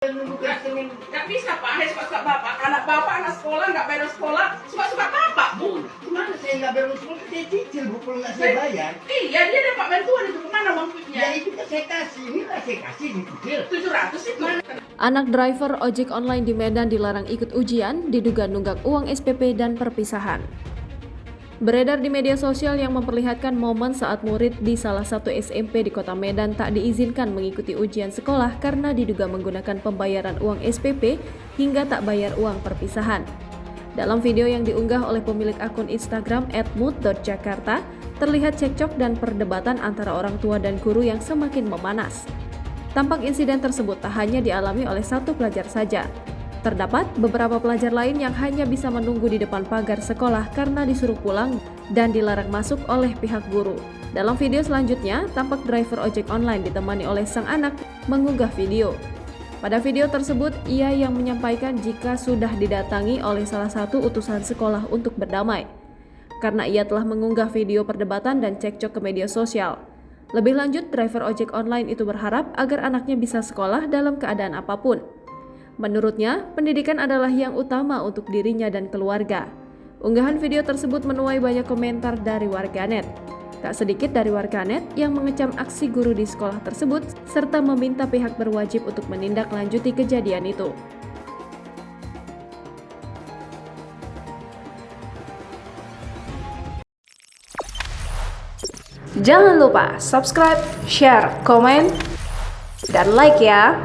Nggak bisa Pak, hanya suka-suka Bapak. Anak Bapak, anak sekolah, nggak bayar sekolah, suka-suka Bapak, Bu. Gimana saya nggak bayar sekolah? Saya cicil, Bu, kalau nggak saya bayar. Iya, dia dapat bantuan itu kemana maksudnya? Ya itu kan saya kasih, ini lah saya kasih dicicil. 700 itu. Anak driver ojek online di Medan dilarang ikut ujian, diduga nunggak uang SPP dan perpisahan. Beredar di media sosial yang memperlihatkan momen saat murid di salah satu SMP di kota Medan tak diizinkan mengikuti ujian sekolah karena diduga menggunakan pembayaran uang SPP hingga tak bayar uang perpisahan. Dalam video yang diunggah oleh pemilik akun Instagram @mood.jakarta, terlihat cekcok dan perdebatan antara orang tua dan guru yang semakin memanas. Tampak insiden tersebut tak hanya dialami oleh satu pelajar saja. Terdapat beberapa pelajar lain yang hanya bisa menunggu di depan pagar sekolah karena disuruh pulang dan dilarang masuk oleh pihak guru. Dalam video selanjutnya, tampak driver ojek online ditemani oleh sang anak mengunggah video. Pada video tersebut, ia yang menyampaikan jika sudah didatangi oleh salah satu utusan sekolah untuk berdamai, karena ia telah mengunggah video perdebatan dan cekcok ke media sosial. Lebih lanjut, driver ojek online itu berharap agar anaknya bisa sekolah dalam keadaan apapun. Menurutnya, pendidikan adalah yang utama untuk dirinya dan keluarga. Unggahan video tersebut menuai banyak komentar dari warganet. Tak sedikit dari warganet yang mengecam aksi guru di sekolah tersebut serta meminta pihak berwajib untuk menindaklanjuti kejadian itu. Jangan lupa subscribe, share, komen, dan like ya!